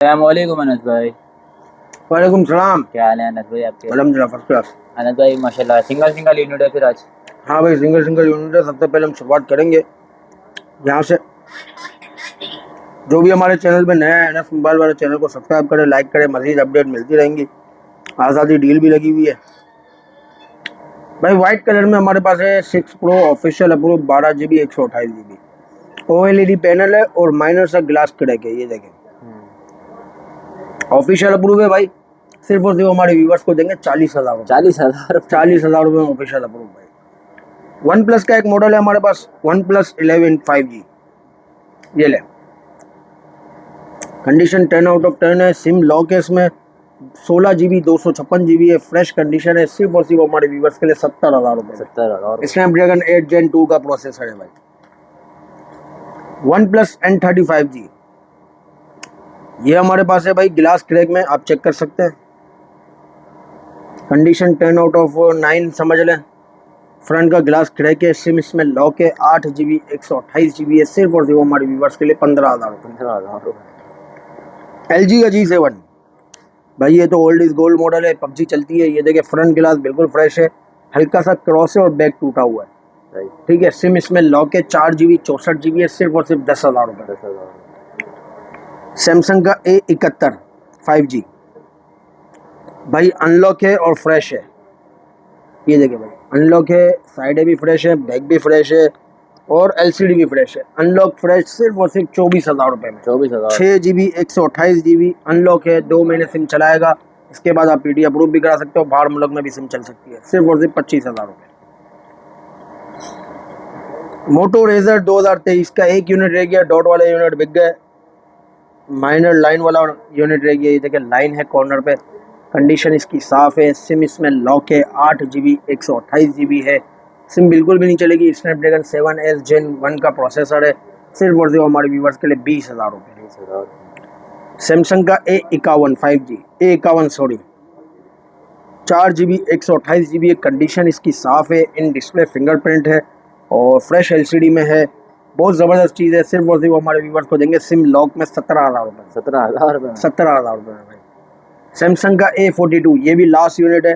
अस्सलामुअलैकुम अनस भाई। वालेकुम सलाम। क्या हाल है अनस भाई आपके? अल्हम्दुलिल्लाह फर्स्ट क्लास। अनस भाई माशाल्लाह सिंगल सिंगल यूनिट है फिर आज। हाँ भाई, सिंगल सिंगल यूनिट है। सबसे पहले हम शुरुआत करेंगे यहाँ से। जो भी हमारे चैनल पे नया है, एनएस मोबाइल वाले चैनल को सब्सक्राइब करें, लाइक करें। मजीद अपडेट मिलती रहेंगी। आज़ादी डील भी लगी हुई है भाई। व्हाइट कलर में हमारे पास है 6 pro official approve 12 GB 128 GB OLED panel है और माइनर सा ग्लास क्रैक है। ये देखें, ऑफिशियल अप्रूव है भाई। सिर्फ और सिर्फ हमारे व्यूवर्स को देंगे 40,000 40,000 रुपये में ऑफिशियल अप्रूव भाई। वन प्लस का एक मॉडल है हमारे पास, वन प्लस 11 5G। ये ले, कंडीशन 10 आउट ऑफ 10 है। सिम लॉक है इसमें, 16 GB 256 GB है। फ्रेश कंडीशन है। सिर्फ और सिर्फ हमारे व्यूवर्स के लिए 70,000 रुपये। 70,000 स्नैपड्रैगन 8 Gen 2 का प्रोसेसर है भाई। वन प्लस N35G ये हमारे पास है भाई। ग्लास क्रैक में आप चेक कर सकते हैं। कंडीशन 10 आउट ऑफ 9 समझ लें। फ्रंट का ग्लास क्रैक है। सिम इसमें लॉक है। 8 GB 128 GB है। सिर्फ और सिर्फ हमारे व्यूवर्स के लिए 15,000 रुपये। LG का G7 भाई, ये तो ओल्ड इज गोल्ड मॉडल है। पबजी चलती है। ये देखिए, फ्रंट ग्लास बिल्कुल फ्रेश है। हल्का सा क्रॉस है और बैक टूटा हुआ है। ठीक है। सिम इसमें लॉक है। 4 GB 64 GB है। सिर्फ और सिर्फ 10,000 रुपये। सैमसंग का A71 5G भाई, अनलॉक है और फ्रेश है। ये देखिए भाई, अनलॉक है, साइडें भी फ्रेश है, बैक भी फ्रेश है और LCD भी फ्रेश है। अनलॉक फ्रेश सिर्फ और सिर्फ 24,000 रुपये में। 24,000 6 GB 128 GB अनलॉक है। 2 महीने सिम चलाएगा। इसके बाद आप PD अप्रूव भी करा सकते हो। बाहर मुल्क में भी सिम चल सकती है। सिर्फ और सिर्फ 25,000 रुपये। मोटो रेजर 2023 का एक यूनिट रह गया। डॉट वाले यूनिट बिक गए। माइनर लाइन वाला यूनिट रह गया। ये देखिए, लाइन है कॉर्नर पे। कंडीशन इसकी साफ है। सिम इसमें लॉक है। 8 GB 128 GB है। सिम बिल्कुल भी नहीं चलेगी। स्नैपड्रैगन 7S Gen 1 का प्रोसेसर है। सिर्फ और सिर्फ हमारे व्यूवर्स के लिए 20,000 रुपये। सैमसंग का A51 5G, A51 sorry, 4 GB 128 GB है। कंडीशन इसकी साफ है। इन डिस्प्ले फिंगरप्रिंट है और फ्रेश LCD में है। बहुत ज़बरदस्त चीज़ है। सिर्फ और सिर्फ हमारे व्यूवर्स को देंगे सिम लॉक में 17,000 रुपये। 17,000 रुपये। 17,000 रुपये में भाई। सैमसंग का A42 ये भी लास्ट यूनिट है।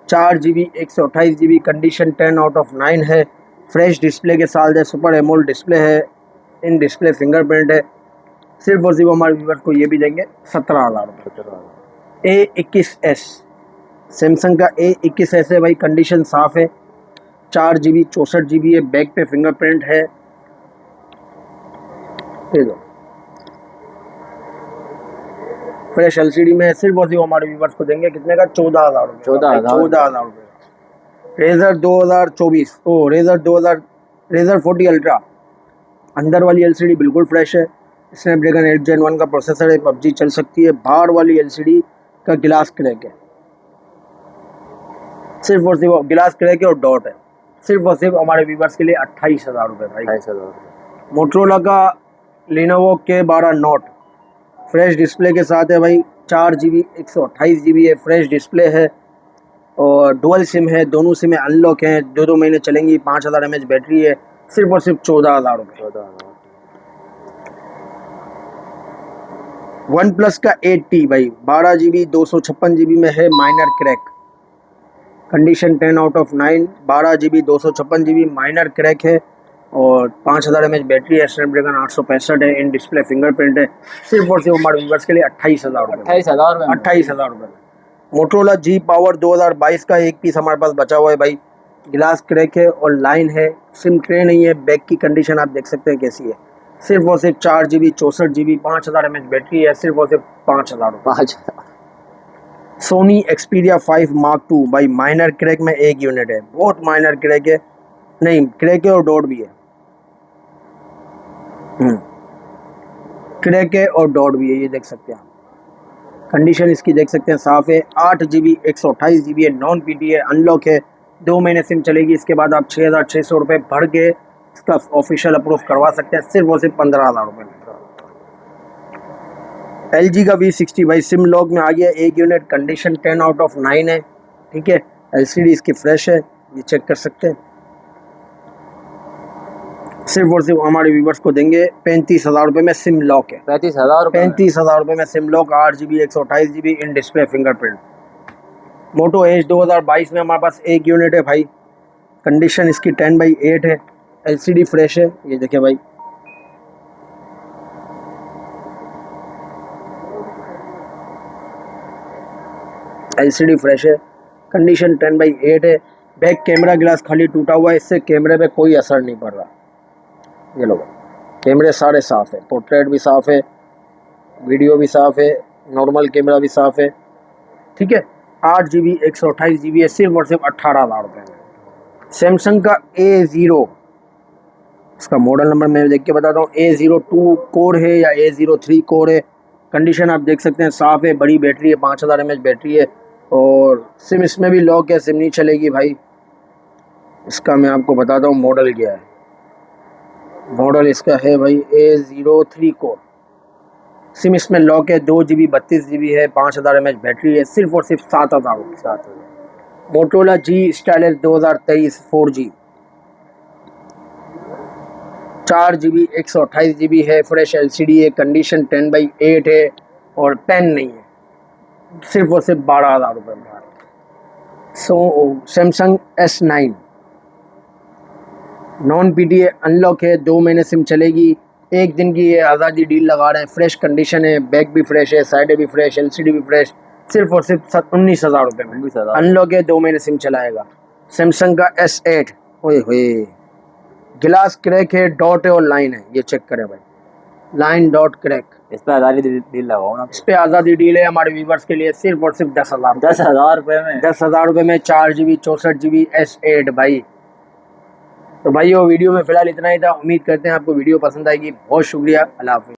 4 GB 128 GB condition 10 out of 9 है। फ्रेश डिस्प्ले के साथ है। सुपर एमोलेड डिस्प्ले है। इन डिस्प्ले फिंगरप्रिंट है। सिर्फ और सिर्फ हमारे व्यूवर्स को ये भी देंगे 17,000 रुपये। A21s सैमसंग का A21s है भाई। कंडीशन साफ है। 4 GB 64 GB है। बैक पे फिंगरप्रिंट है। ये दो फ्रेश LCD में। सिर्फ और सिर्फ हमारे व्यूवर्स को देंगे कितने का? 14,000 रुपये। 14,000 रुपये। Razr 2024 Razr 40 ultra. अंदर वाली LCD बिल्कुल फ्रेश है। स्नैपड्रैगन 8 Gen 1 का प्रोसेसर है। पबजी चल सकती है। बाहर वाली LCD का गिलास क्रैक है। सिर्फ और सिर्फ गिलास क्रैक है और डॉट है। सिर्फ और सिर्फ हमारे व्यूवर्स के लिए 28,000 रुपये भाई। 28,000। मोटरोला का Lenovo K12 note fresh display के साथ है भाई। 4 GB 128 GB है। फ्रेश डिस्प्ले है और डुअल सिम है। दोनों सिम अनलॉक हैं। 2 महीने चलेंगी। 5,000 mAh बैटरी है। सिर्फ और सिर्फ 14,000 रुपये। वन प्लस का 8T भाई, 12 GB 256 GB में है। Minor crack, condition 10 out of 9। 12 GB 256 GB minor crack है और 5,000 mAh बैटरी है। स्नैपड्रैगन 865 है। इन डिस्प्ले फिंगरप्रिंट है। सिर्फ और सिर्फ हमारे व्यूवर्स के लिए 28,000 रुपये। 28,000 रुपये। मोटरोला G Power 2022 का एक पीस हमारे पास बचा हुआ है भाई। गिलास क्रैक है और लाइन है। सिम ट्रे नहीं है। बैक की कंडीशन आप देख सकते हैं कैसी है। सिर्फ और सिर्फ 4 GB 64 GB 5,000 mAh बैटरी है। सिर्फ और सिर्फ 5,000 रुपये। सोनी Xperia 5 Mark II भाई, माइनर क्रैक में एक यूनिट है। बहुत माइनर क्रैक है, नहीं क्रैक है और डॉट भी है। क्रैक है और डॉट भी है। ये देख सकते हैं आप। कंडीशन इसकी देख सकते हैं, साफ है। 8 GB 128 GB है। नॉन PD है। अनलॉक है। 2 महीने सिम चलेगी। इसके बाद आप 6,600 रुपये भर के इसका ऑफिशियल अप्रूव करवा सकते हैं। सिर्फ और सिर्फ 15,000 रुपये में। LG का V60 भाई, सिम लॉक में आ गया एक यूनिट। कंडीशन 10 आउट ऑफ 9 है। ठीक है। LCD इसकी फ्रेश है। ये चेक कर सकते हैं। सिर्फ और सिर्फ हमारे व्यूवर्स को देंगे 35,000 रुपये में। सिम लॉक है 35,000 रुपये में। 35,000 रुपये में SIM lock, 8 GB 128 GB in display fingerprint. Moto Edge 2022 में हमारे पास एक यूनिट है भाई। कंडीशन इसकी 10/8 है, LCD फ्रेश है। ये देखिए भाई, LCD फ्रेश है, कंडीशन 10/8 है। बैक कैमरा ग्लास खाली टूटा हुआ है, इससे कैमरे पे कोई असर नहीं पड़ रहा। ये लो भाई, कैमरे सारे साफ़ है, पोर्ट्रेट भी साफ़ है, वीडियो भी साफ़ है, नॉर्मल कैमरा भी साफ़ है। ठीक है, 8 GB 128 GB है, सिर्फ और सिर्फ 18,000 रुपये में। सैमसंग का A0, इसका मॉडल नंबर मैं देख के बताता हूँ। A02 कोर है या A03 कोर है। कंडीशन आप देख सकते हैं, साफ़ है, बड़ी बैटरी है, 5000 mAh बैटरी है। और सिम इसमें भी लॉक है, सिम नहीं चलेगी भाई। इसका मैं आपको बताता हूँ मॉडल क्या है। मॉडल इसका है भाई A03 कोर। सिम इसमें लॉक है, 2 GB 32 GB है, 5000 mAh बैटरी है, सिर्फ और सिर्फ 7,000 रुपये। Motorola G stylish 2023 4G, 4 GB 128 GB है, फ्रेश LCD है, कंडीशन 10/8 है और पेन नहीं है, सिर्फ और सिर्फ 12,000 रुपये में। Samsung S9 non PTA unlock है, 2 महीने सिम चलेगी, 1 दिन की ये आज़ादी डील लगा रहे हैं। फ्रेश कंडीशन है, बैक भी फ्रेश है, साइड भी फ्रेश, LCD भी फ्रेश, सिर्फ और सिर्फ 19,000 रुपये में। 19,000 अनलॉक है, 2 महीने सिम चलाएगा। सैमसंग का S8, ओए होए, गिलास क्रैक है, डॉट है और लाइन है। ये चेक करें भाई, लाइन डॉट क्रैक। इस पर आज़ादी डील लगाओ ना। इस पे आज़ादी डील है हमारे व्यूवर्स के लिए, सिर्फ और सिर्फ 10,000 10,000 रुपये में। 10,000 रुपये में 4 GB 64 GB S8 भाई। तो भाई वो वीडियो में फ़िलहाल इतना ही था। उम्मीद करते हैं आपको वीडियो पसंद आएगी। बहुत शुक्रिया, अल्लाह हाफ़िज़।